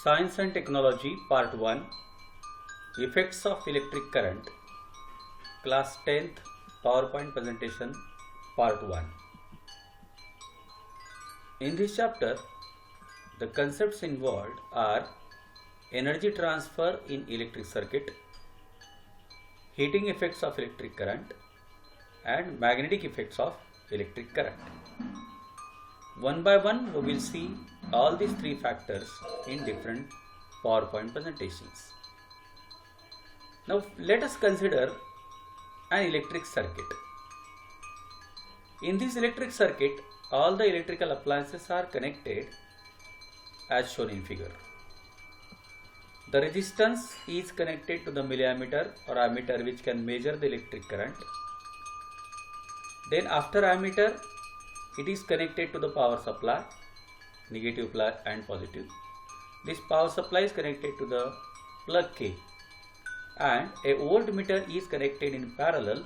Science and Technology Part 1, Effects of Electric Current, Class 10th PowerPoint Presentation Part 1. In this chapter, the concepts involved are energy transfer in electric circuit, heating effects of electric current, and magnetic effects of electric current. One by one, we will see all these three factors in different PowerPoint presentations. Now, let us consider an electric circuit. In this electric circuit, all the electrical appliances are connected as shown in figure. The resistance is connected to the milliammeter or ammeter, which can measure the electric current. Then after ammeter, it is connected to the power supply, negative plug and positive. This power supply is connected to the plug K, and a voltmeter is connected in parallel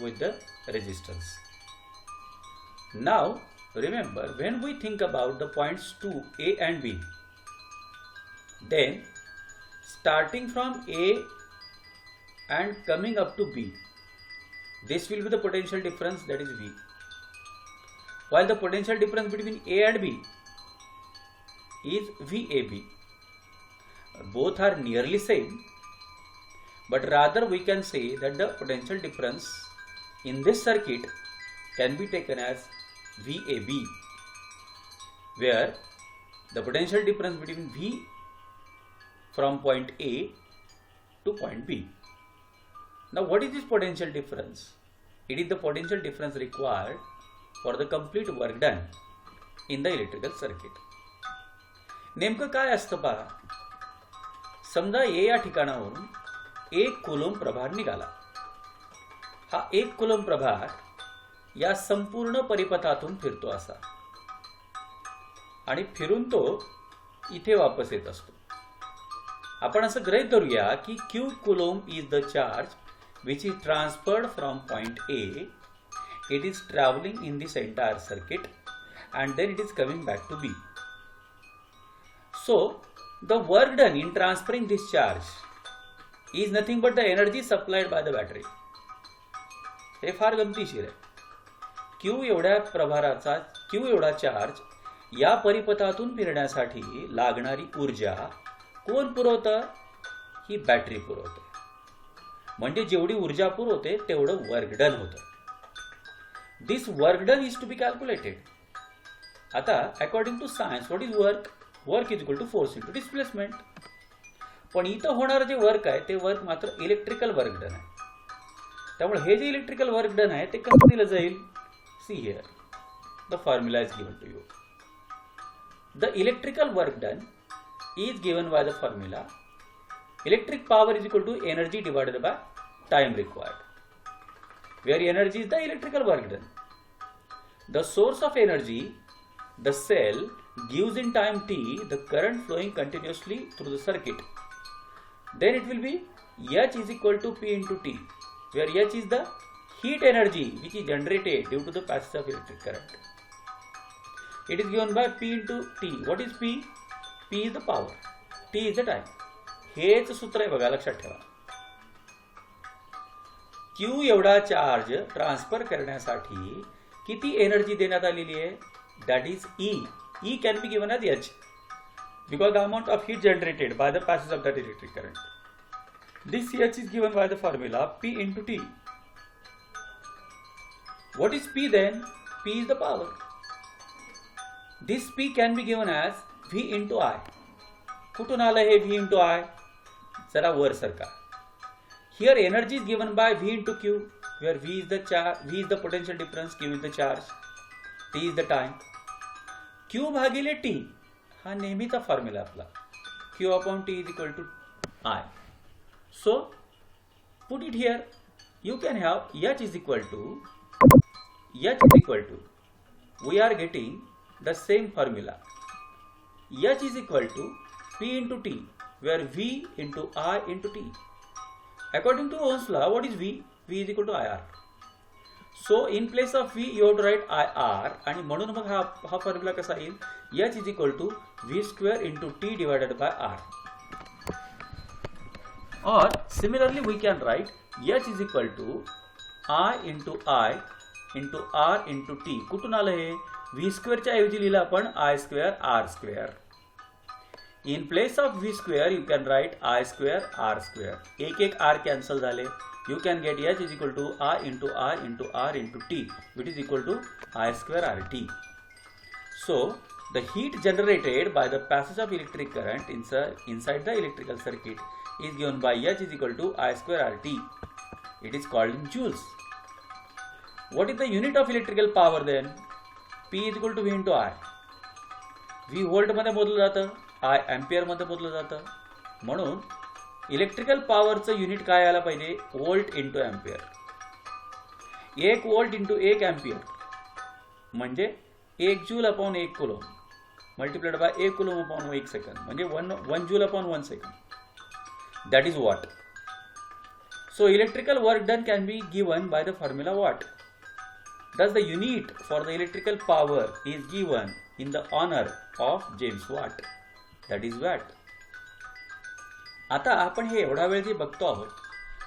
with the resistance. Now remember, when we think about the points 2 A and B, then starting from A and coming up to B, this will be the potential difference, that is V. While the potential difference between A and B is VAB. Both are nearly same, but rather we can say that the potential difference in this circuit can be taken as VAB, where the potential difference between V from point A to point B. Now, what is this potential difference? It is the potential difference required for the complete work done in the electrical circuit. नेमकं काय असतं पहा, समजा ए या ठिकाणावरून 1 coulomb प्रभार निघाला. हा 1 कुलोम्ब प्रभार या संपूर्ण परिपथातून फिरतो असा, आणि फिरून तो इथे वापस येत असतो. आपण असं गृहीत धरूया की Q coulomb is the charge which is transferred from point A. It is traveling in this entire circuit and then it is coming back to B. So, the work done in transferring this charge is nothing but the energy supplied by the battery. हे फार गमतीशीर आहे. Q एवढ्या प्रभाराचा, Q एवढा charge या परिपथातून फिरण्यासाठी लागणारी ऊर्जा कोण पुरवतं? ही बॅटरी पुरवते. म्हणजे जेवढी ऊर्जा पुरवते तेवढं वर्क डन होतं. This work done is to be calculated. आता according to science, what is work? Work is equal to force into displacement. पण इथं होणारं जे वर्क आहे ते वर्क मात्र इलेक्ट्रिकल वर्क डन आहे. त्यामुळे हे जे इलेक्ट्रिकल वर्क डन आहे ते कसं दिलं जाईल? See here the formula is given to you. The electrical work done is given by the formula electric power is equal to energy divided by time required, where energy is the electrical work done. The source of energy, the cell, gives in time t the current flowing continuously through the circuit. Then it will be H is equal to P into T, where H is the heat energy which is generated due to the passage of electric current. It is given by P into T. What is P? P is the power, T is the time. हेच सूत्र आहे बघा, लक्षात ठेवा. Q एवढा charge transfer करण्यासाठी किती energy देण्यात आलेली आहे? That is E. E can be given as H because the amount of heat generated by the passage of that electric current. This H is given by the formula P into T. What is P then? P is the power. This P can be given as V into I. कुठून आलं हे V into I? जरा वर सरका. Here energy is given by V into Q, where V is the charge, V is the potential difference, Q is the charge, T is the time. Q भागिले T हा नेहमीचा formula आपला. Q upon T is equal to I. So put it here. You can have H is equal to we are getting the same formula. H is equal to P into T, where V into I into T. According to Ohm's law, what is V? V is equal to IR. So in place of V you have to write I R, आणि म्हणून मग हा formula कसा येईल, H is equal to V square into T divided by R. और similarly we can write h is equal to I into R into T. कुठून आलं हे, v स्क्वेअर च्या ऐवजी लिहिलं आपण I square R square. In place of v square you can write I square R square. एक एक R cancel झाले. You can get h is equal to I into R into T, which is equal to I square RT. So the heat generated by the passage of electric current inside the electrical circuit is given by h is equal to I square RT. It is called in joules. What is the unit of electrical power then? P is equal to V into I. V volt मध्ये मोजलं जातं, I ampere मध्ये मोजलं जातं. म्हणून electrical पॉवरचं unit काय आलं पाहिजे, volt into ampere. 1 volt into 1 ampere म्हणजे 1 joule upon 1 coulomb multiplied by 1 coulomb upon 1 second म्हणजे 1 joule upon 1 second. That is watt. So electrical work done can be given by the formula watt. Thus the unit for the electrical power is given in the honor of James Watt. That is watt. आता आपण हे एवढा वेळ जे बघतो आहोत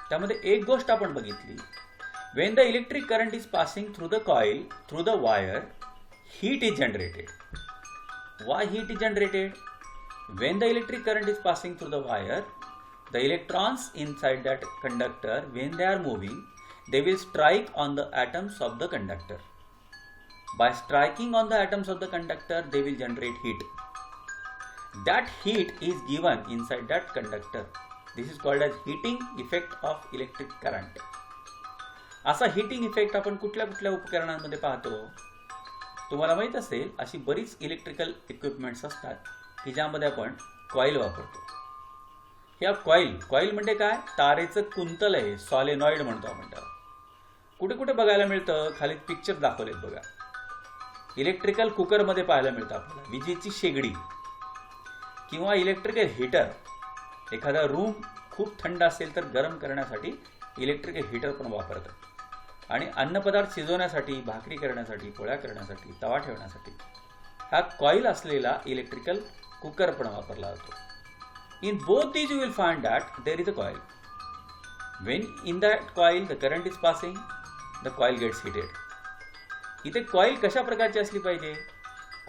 त्यामध्ये एक गोष्ट आपण बघितली. When the electric current is passing through the coil, through the wire, heat is generated. Why heat is generated? When the electric current is passing through the wire, the electrons inside that conductor, when they are moving, they will strike on the atoms of the conductor. By striking on the atoms of the conductor, they will generate heat. That heat is given inside that conductor. This is called as heating effect of electric current. असा heating effect आपण कुठल्या कुठल्या उपकरणांमध्ये पाहतो. तुम्हाला माहित असेल अशी बरीच इलेक्ट्रिकल इक्विपमेंट्स असतात की ज्यामध्ये आपण कॉइल वापरतो. या कॉइल म्हणजे काय, तारेचं कुंतल आहे, सॉलेनॉइड म्हणतो आपण त्याला. कुठे कुठे बघायला मिळतं, खाली पिक्चर दाखवलेत बघा. इलेक्ट्रिकल कुकर मध्ये पाहायला मिळतं आपल्याला विजेची शेगडी, किंवा इलेक्ट्रिकल हीटर. एखादा रूम खूप थंड असेल तर गरम करण्यासाठी इलेक्ट्रिकल हीटर पण वापरतात. आणि अन्नपदार्थ शिजवण्यासाठी, भाकरी करण्यासाठी, पोळ्या करण्यासाठी, तवा ठेवण्यासाठी हा कॉइल असलेला इलेक्ट्रिकल कुकर पण वापरला जातो. In both these you will find that there is a coil. When in that coil the current is passing, the coil gets heated. इथे coil कशा प्रकारची असली पाहिजे?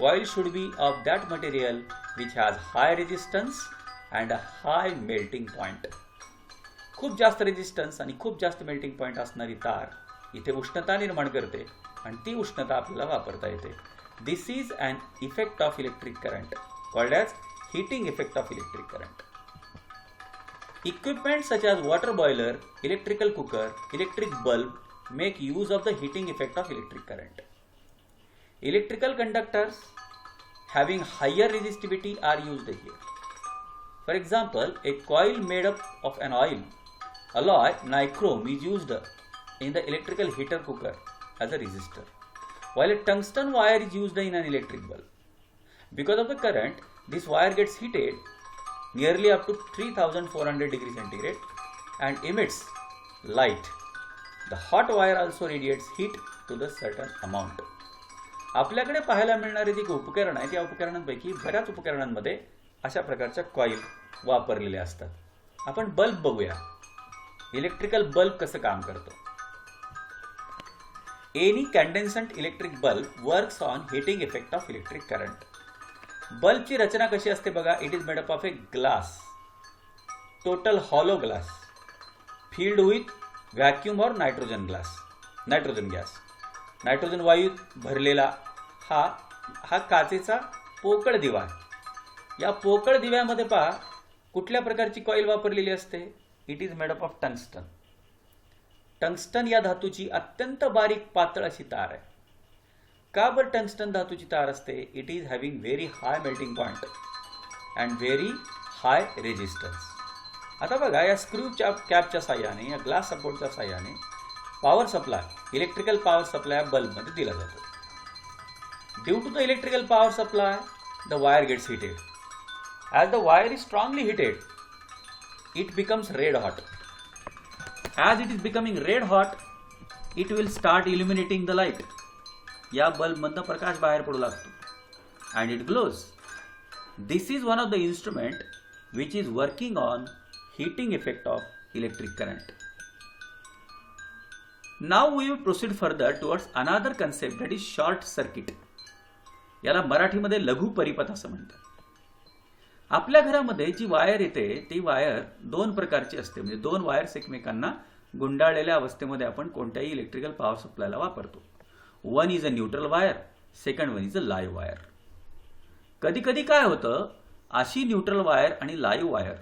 Coil should be of that material which has high resistance and a high melting point. खूप जास्त resistance आणि खूप जास्त मेल्टिंग पॉइंट असणारी तार इथे उष्णता निर्माण करते आणि ती उष्णता आपल्याला वापरता येते. This is an effect of electric current called as heating effect of electric current. Equipment such as water boiler, electrical cooker, electric bulb make use of the heating effect of electric current. Electrical conductors having higher resistivity are used here. For example, a coil made up of an alloy nichrome is used in the electrical heater cooker as a resistor, while a tungsten wire is used in an electric bulb. Because of the current, this wire gets heated nearly up to 3400 degrees centigrade and emits light. The hot wire also radiates heat to the certain amount. आपल्याकडे पाहायला मिळणारे जे उपकरण आहेत या उपकरणांपैकी बऱ्याच उपकरणांमध्ये अशा प्रकारच्या कॉइल वापरलेले असतात. आपण बल्ब बघूया, इलेक्ट्रिकल बल्ब कसं काम करतो. Any incandescent electric bulb works on heating effect of electric current. बल्बची रचना कशी असते बघा. It is made up of a glass, total hollow glass filled with vacuum और नायट्रोजन गॅस. नायट्रोजन वायू भरलेला हा काचेचा पोकळ दिवा आहे. या पोकळ दिव्यामध्ये पहा कुठल्या प्रकारची कॉइल वापरलेली असते. It is made up of tungsten. Tungsten या धातूची अत्यंत बारीक पातळ अशी तार आहे. का बरं टंगस्टन धातूची तार असते. It is having very high melting point and very high resistance. आता बघा या स्क्रूच्या कॅपच्या साह्याने, या ग्लास सपोर्टच्या साह्याने power supply, electrical power supply बल्बमध्ये दिला जातो. Due to the electrical power supply the wire gets heated. As the wire is strongly heated it becomes red hot. As it is becoming red hot, it will start illuminating the light. या बल्बमधनं प्रकाश बाहेर पडू लागतो and it glows. This is one of the instrument which is working on heating effect of electric current. Now we will proceed further towards another concept that is short circuit. याला मराठीमध्ये लघु परिपथ असं म्हणतात. आपल्या घरामध्ये जी वायर येते ती वायर दोन प्रकारची असते. म्हणजे दोन वायर्स एकमेकांना गुंडाळलेल्या अवस्थेमध्ये आपण कोणत्याही इलेक्ट्रिकल पॉवर सप्लायला वापरतो. One is a neutral wire, second one is a live wire. कधी कधी काय होतं, अशी न्यूट्रल वायर आणि लाईव्ह वायर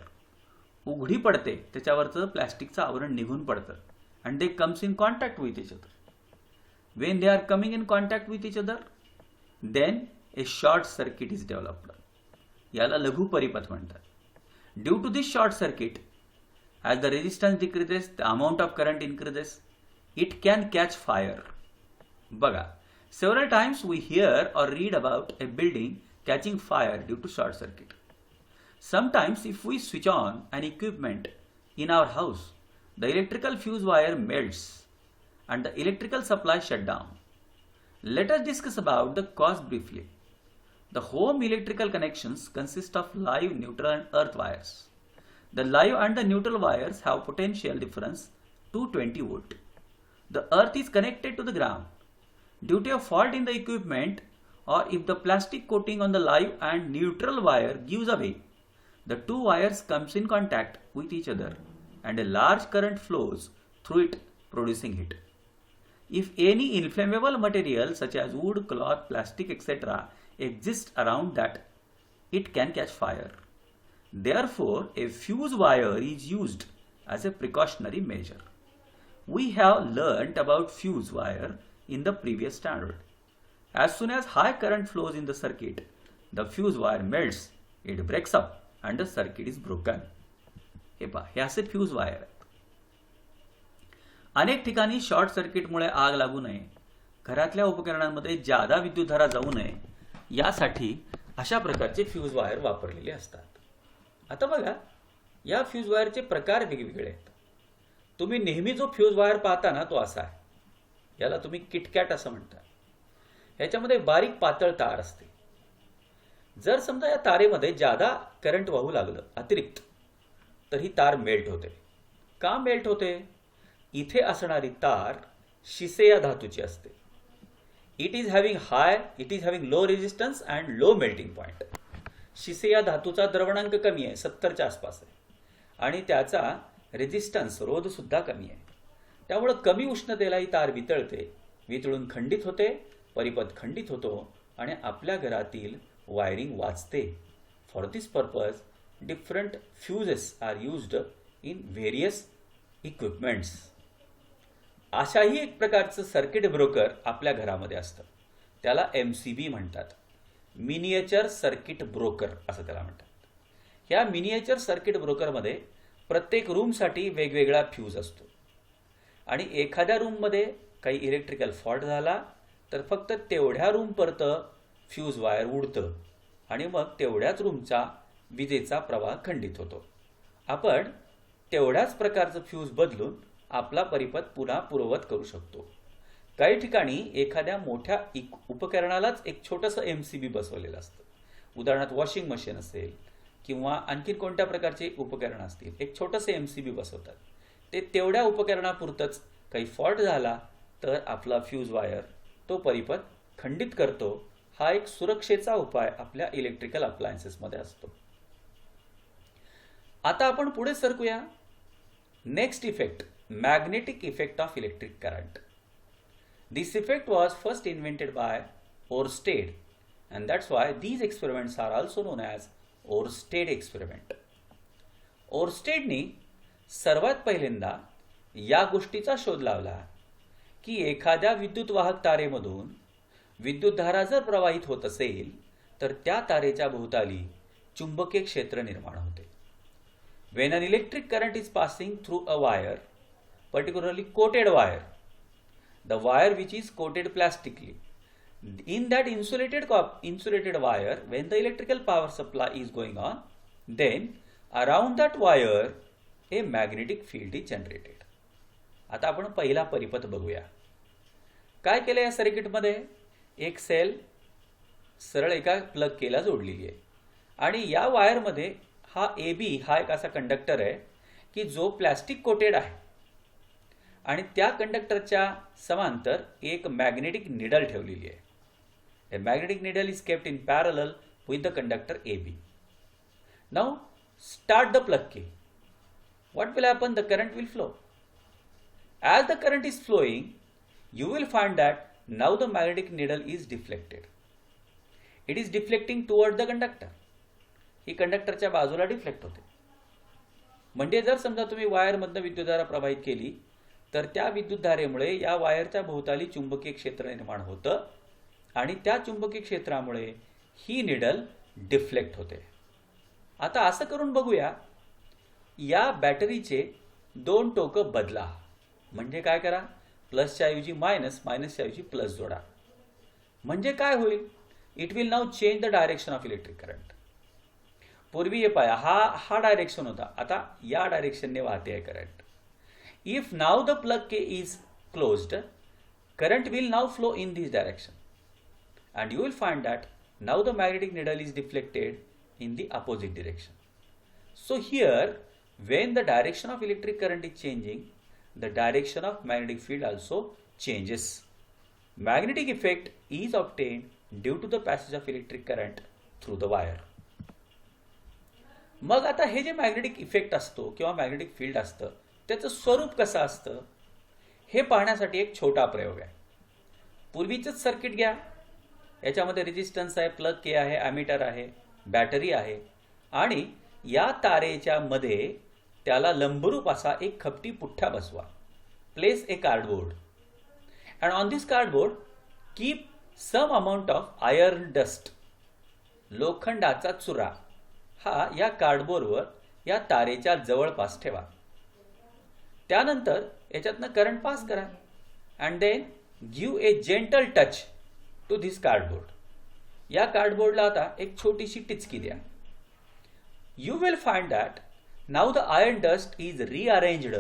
उघडी पडते, त्याच्यावरचं प्लॅस्टिकचं आवरण निघून पडतं and they comes in contact with each other. When they are coming in contact with each other, then a short circuit is developed. याला लघु परिपथ म्हणतात. Due to this short circuit, as the resistance decreases, the amount of current increases, it can catch fire. बघा, several times we hear or read about a building catching fire due to short circuit. Sometimes if we switch on an equipment in our house, the electrical fuse wire melts and the electrical supply shut down. Let us discuss about the cause briefly. The home electrical connections consist of live, neutral and earth wires. The live and the neutral wires have potential difference 220 volt. The earth is connected to the ground. Due to a fault in the equipment or if the plastic coating on the live and neutral wire gives away, the two wires comes in contact with each other and a large current flows through it, producing heat. If any inflammable material such as wood, cloth, plastic, etc. exists around that, it can catch fire. Therefore, a fuse wire is used as a precautionary measure. We have learnt about fuse wire in the previous standard. As soon as high current flows in the circuit, the fuse wire melts, it breaks up and the circuit is broken. हे असे fuse wire आहेत. अनेक ठिकाणी short सर्किटमुळे आग लागू नये, घरातल्या उपकरणांमध्ये जादा विद्युतधारा जाऊ नये, यासाठी अशा प्रकारचे फ्यूज वायर वापरलेले असतात. आता बघा, या फ्यूज वायरचे प्रकार वेगवेगळे आहेत. तुम्ही नेहमी जो फ्यूज वायर पाहता ना, तो असा आहे. याला तुम्ही किटकॅट असं म्हणता. ह्याच्यामध्ये बारीक पातळ तार असते. जर समजा या तारेमध्ये जादा करंट वाहू लागलं अतिरिक्त, तर ही तार मेल्ट होते. का मेल्ट होते? इथे असणारी तार शिसे धातूची असते. It is having low resistance and low melting point. शिसे या धातूचा द्रवणांक कमी आहे, 70च्या आसपास आहे, आणि त्याचा रेजिस्टन्स रोध सुद्धा कमी आहे. त्यामुळे कमी उष्णतेला ही तार वितळते, वितळून खंडित होते, परिपथ खंडित होतो आणि आपल्या घरातील वायरिंग वाचते. For this purpose different fuses are used in various equipments. अशाही एक प्रकारचं सर्किट ब्रोकर आपल्या घरामध्ये असतं. त्याला MCB म्हणतात. मिनिएचर सर्किट ब्रोकर असं त्याला म्हणतात. या मिनिएचर सर्किट ब्रोकरमध्ये प्रत्येक रूमसाठी वेगवेगळा फ्यूज असतो आणि एखाद्या रूममध्ये काही इलेक्ट्रिकल फॉल्ट झाला तर फक्त तेवढ्या रूमपर्यंत फ्यूज वायर उडतं आणि मग तेवढ्याच रूमचा विजेचा प्रवाह खंडित होतो. आपण तेवढ्याच प्रकारचं फ्यूज बदलून आपला परिपथ पुन्हा पूर्ववत करू शकतो. काही ठिकाणी एखाद्या मोठ्या उपकरणालाच एक छोटंसं MCB बसवलेलं असतं. उदाहरणार्थ वॉशिंग मशीन असेल किंवा आणखी कोणत्या प्रकारचे उपकरण असतील, एक छोटंसं MCB बसवतात. ते तेवढ्या उपकरणापुरतंच काही फॉल्ट झाला तर आपला फ्यूज वायर तो परिपथ खंडित करतो. हा एक सुरक्षेचा उपाय आपल्या इलेक्ट्रिकल अप्लायन्सेसमध्ये असतो. आता आपण पुढे सरकूया. Next effect, magnetic effect of electric current. This effect was first invented by Oersted and that's why these experiments are also known as Oersted experiment. ओरस्टेडनी सर्वात पहिल्यांदा या गोष्टीचा शोध लावला की एखाद्या विद्युत वाहक तारेमधून विद्युतधारा जर प्रवाहित होत असेल तर त्या तारेच्या भोवताली चुंबकीय क्षेत्र निर्माण होते. When an electric current is passing through a wire, particularly coated wire, the wire which is coated plastically, in that insulated wire, when the electrical power supply is going on, then around that wire a magnetic field is generated. आता आपण पहिला परिपथ बघूया. काय केलं या सर्किटमध्ये? एक सेल सरळ एका प्लग केला जोडलेली आहे आणि या वायरमध्ये हा AB हा एक असा कंडक्टर आहे की जो प्लॅस्टिक कोटेड आहे आणि त्या कंडक्टरच्या समांतर एक मॅग्नेटिक निडल ठेवलेली आहे. A magnetic needle is kept in parallel with the conductor AB. Now start the plug key. What will happen? The current will flow. As the current is flowing, you will find that now the magnetic needle is deflected. It is deflecting toward the conductor. ही कंडक्टरच्या बाजूला deflect होते. म्हणजे जर समजा तुम्ही वायरमधनं विद्युतधारा प्रवाहित केली तर त्या विद्युतधारेमुळे या वायरच्या भोवताली चुंबकीय क्षेत्र निर्माण होतं आणि त्या चुंबकीय क्षेत्रामुळे ही निडल डिफ्लेक्ट होते. आता असं करून बघूया, या बॅटरीचे दोन टोकं बदला. म्हणजे काय करा? प्लसच्या ऐवजी मायनस, मायनसच्या ऐवजी प्लस जोडा. म्हणजे काय होईल? It will now change the direction of electric current. पूर्वी हे पाया हा डायरेक्शन होता, आता या डायरेक्शनने वाहते आहे current. If now the plug K is closed, current will now flow in this direction. And you will find that now the magnetic needle is deflected in the opposite direction. So here, when the direction of electric current is changing, the direction of magnetic field also changes. Magnetic effect is obtained due to the passage of electric current through the wire. मग आता हे जे magnetic effect असतो किंवा magnetic field असतं त्याचं स्वरूप कसं असतं हे पाहण्यासाठी एक छोटा प्रयोग आहे. पूर्वीचंच सर्किट घ्या. याच्यामध्ये रेजिस्टन्स आहे, प्लग के आहे, ॲमीटर आहे, बॅटरी आहे आणि या तारेच्या मध्ये त्याला लंबरूप असा एक खपटी पुठ्ठा बसवा. Place a cardboard and on this cardboard keep some amount of iron dust. लोखंडाचा चुरा हा या कार्डबोर्डवर या तारेच्या जवळपास ठेवा. त्यानंतर याच्यातनं करंट पास करा and then give a gentle touch to this cardboard. या कार्डबोर्डला आता एक छोटीशी टिचकी द्या. You will find that now the iron dust is rearranged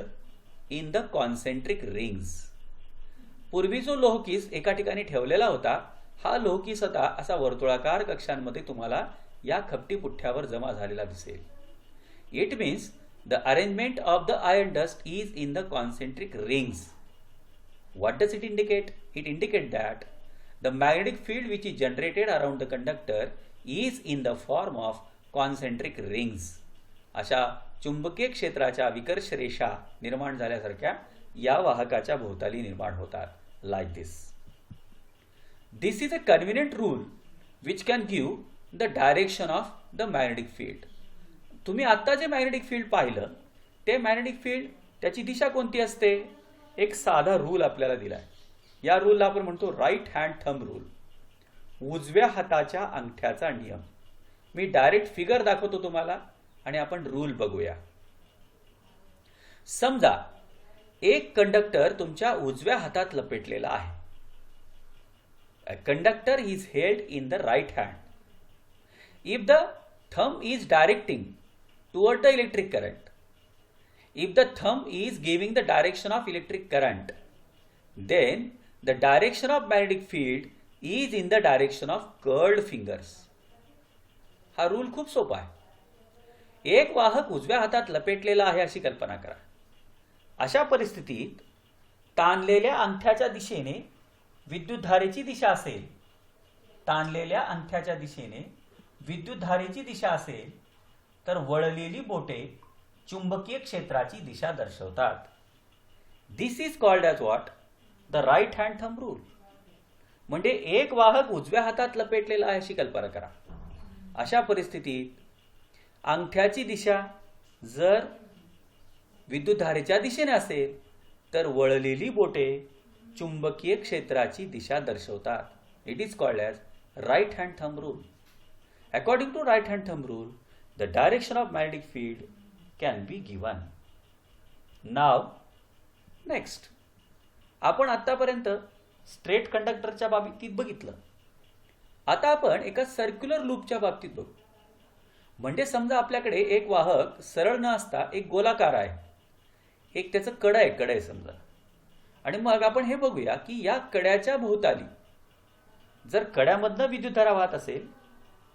in the concentric rings. पूर्वी जो लोहकीस एका ठिकाणी ठेवलेला होता हा लोहकीस आता असा वर्तुळाकार कक्षांमध्ये तुम्हाला या खपटी पुठ्ठ्यावर जमा झालेला दिसेल. It means the arrangement of the iron dust is in the concentric rings. What does it indicate? It indicate that the magnetic field which is generated around the conductor is in the form of concentric rings. अशा चुंबकीय क्षेत्राच्या विकर्ष रेषा निर्माण झाल्यासारख्या या वाहकाच्या भोवताली निर्माण होतात. like this. This is a convenient rule which can give the direction of the magnetic field. तुम्ही आता जे मॅग्नेटिक फील्ड पाहिलं ते मॅग्नेटिक फील्ड त्याची दिशा कोणती असते? एक साधा रूल आपल्याला दिलाय. या रूलला आपण म्हणतो राईट हँड थंब रूल. उजव्या हाताच्या अंगठ्याचा नियम. मी डायरेक्ट फिगर दाखवतो तुम्हाला आणि आपण रूल बघूया. समजा एक कंडक्टर तुमच्या उजव्या हातात लपेटलेला आहे. A conductor is held in the right hand. If the thumb is directing toward the electric current, if the thumb is giving the direction of electric current, then the direction of magnetic field is in the direction of curled fingers. हा rule खूप सोपा आहे. एक वाहक उजव्या हातात लपेटलेला आहे अशी कल्पना करा. अशा परिस्थितीत ताणलेल्या अंगठ्याच्या दिशेने विद्युतधारेची दिशा असेल. ताणलेल्या अंगठ्याच्या दिशेने विद्युतधारेची दिशा असेल तर वळलेली बोटे चुंबकीय क्षेत्राची दिशा दर्शवतात. This is called as what? The right hand thumb rule. म्हणजे एक वाहक उजव्या हातात लपेटलेला आहे अशी कल्पना करा. अशा परिस्थितीत अंगठ्याची दिशा जर विद्युतधारेच्या दिशेने असेल तर वळलेली बोटे चुंबकीय क्षेत्राची दिशा दर्शवतात. It is called as right hand thumb rule. According to right hand thumb rule, the direction of magnetic field can be given. Now next, आपण आतापर्यंत स्ट्रेट कंडक्टरच्या बाबतीत बघितलं. आता आपण एका सर्क्युलर लूपच्या बाबतीत बघू. म्हणजे समजा आपल्याकडे एक वाहक सरळ न असता एक गोलाकार आहे. एक त्याचं कड आहे समजा आणि मग आपण हे बघूया की या कड्याच्या भोवताली जर कड्यामधनं विद्युतधारा वाहत असेल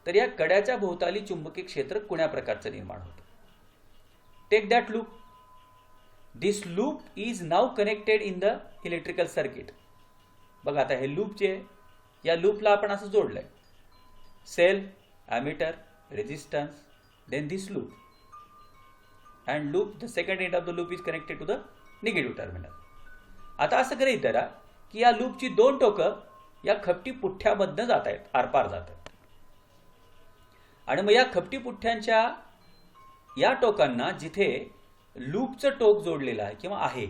तर या कड्याच्या भोवताली चुंबकीय क्षेत्र कोण्या प्रकारचं निर्माण होतं. Take that loop. This loop is now connected in the electrical circuit. बघा आता हे लूप जे आहे या लूपला आपण असं जोडलंय. Cell, ammeter, resistance, then this loop. And loop the second end of the loop is connected to the negative terminal. आता असं गृहीत धरा की या लूपची दोन टोकं या खपटी पुठ्ठ्यामधनं जात आहेत, आरपार जात आहेत. आणि मग या खपटी पुठ्ठ्यांच्या या टोकांना जिथे लूपचं टोक जोडलेलं आहे किंवा आहे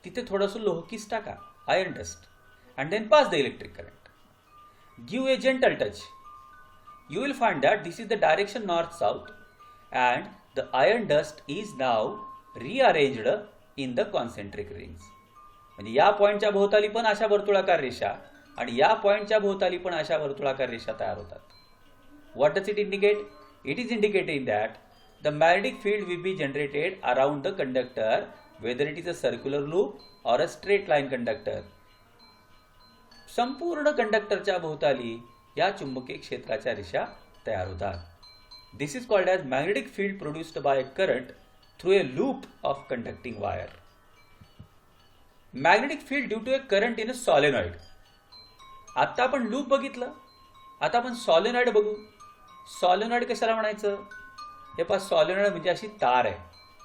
तिथे थोडंसं लोहकीस टाका, iron dust, and then pass the electric current. Give a gentle touch. You will find that this is the direction north-south and the iron dust is now rearranged in the concentric rings. म्हणजे या पॉइंटच्या भोवताली पण अशा वर्तुळाकार रेषा आणि या पॉइंटच्या भोवताली पण अशा वर्तुळाकार रेषा तयार होतात. What does it indicate? It is indicating that the magnetic field will be generated around the conductor whether it is a circular loop or a straight line conductor. संपूर्ण कंडक्टरच्या भोवताली या चुंबकीय क्षेत्राच्या रेषा तयार होतात. This is called as magnetic field produced by current through a loop of conducting wire. Magnetic field due to a current in a solenoid. आता आपण लूप बघितलं, आता आपण सॉलेनॉइड बघू. सॉलेनॉइड कशाला म्हणायचं? हे पहा, सॉलेनॉइड म्हणजे अशी तार आहे,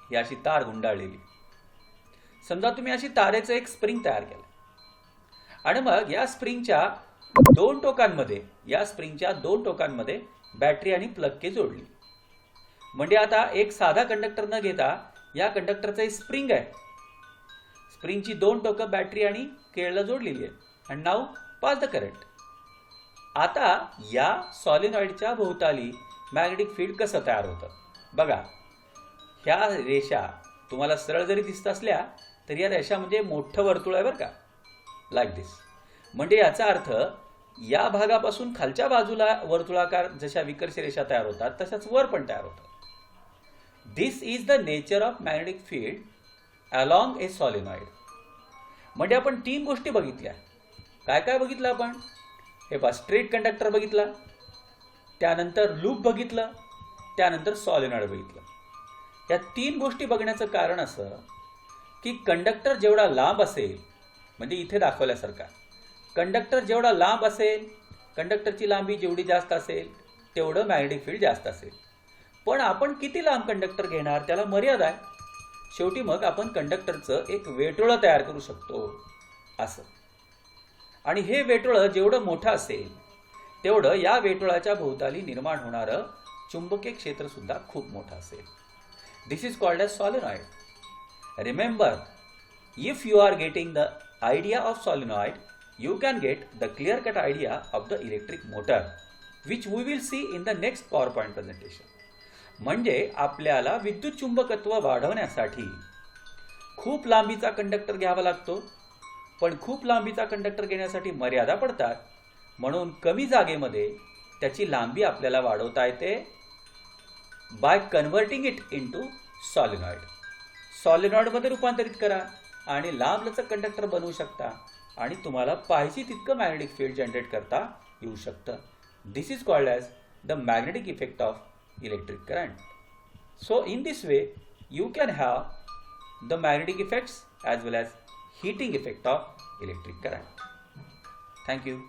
ही अशी तार गुंडाळलेली. समजा तुम्ही अशी तारेचं एक स्प्रिंग तयार केलं आणि मग या स्प्रिंगच्या दोन टोकांमध्ये बॅटरी आणि प्लग के जोडली. म्हणजे आता एक साधा कंडक्टर न घेता या कंडक्टरचं स्प्रिंग आहे. स्प्रिंगची दोन टोकं बॅटरी आणि केळला जोडलेली आहे. And now pass the current. आता या सॉलिनॉइडच्या भोवताली मॅग्नेटिक फील्ड कसं तयार होतं बघा. ह्या रेषा तुम्हाला सरळ जरी दिसत असल्या तरी या रेषा म्हणजे मोठं वर्तुळ आहे बरं का, लाईक दिस. म्हणजे याचा अर्थ या भागापासून खालच्या बाजूला वर्तुळाकार जशा विकर्ष रेषा तयार होतात तशाच वर पण तयार होतात. This is the nature of magnetic field along a solenoid. म्हणजे आपण तीन गोष्टी बघितल्या. काय काय बघितलं आपण? हे पहा, स्ट्रेट कंडक्टर बघितला, त्यानंतर लूप बघितलं, त्यानंतर सॉलिनॉइड बघितलं. या तीन गोष्टी बघण्याचं कारण असं की कंडक्टर जेवढा लांब असेल, म्हणजे इथे दाखवल्यासारखा कंडक्टर जेवढा लांब असेल, कंडक्टरची लांबी जेवढी जास्त असेल तेवढं मॅग्नेटिक फील्ड जास्त असेल. पण आपण किती लांब कंडक्टर घेणार त्याला मर्यादा आहे. शेवटी मग आपण कंडक्टरचं एक वेटोळं तयार करू शकतो असं. आणि हे वेटोळं जेवढं मोठं असेल तेवढं या वेटोळाच्या भोवताली निर्माण होणारं चुंबकीय क्षेत्र सुद्धा खूप मोठं असेल. This is called as solenoid. Remember, if you are getting the idea of solenoid, you can get the clear cut idea of the electric motor, which we will see in the next PowerPoint presentation. म्हणजे आपल्याला विद्युत चुंबकत्व वाढवण्यासाठी खूप लांबीचा conductor घ्यावा लागतो, पण खूप लांबीचा कंडक्टर घेण्यासाठी मर्यादा पडतात. म्हणून कमी जागेमध्ये त्याची लांबी आपल्याला वाढवता येते by converting it into solenoid. सॉलिनॉइडमध्ये रूपांतरित करा आणि लांबलचक कंडक्टर बनवू शकता आणि तुम्हाला पाहिजे तितकं मॅग्नेटिक फील्ड जनरेट करता येऊ शकतं. This is called as the magnetic effect of electric current. So in this way you can have the magnetic effects as well as heating effect of electric current. Thank you.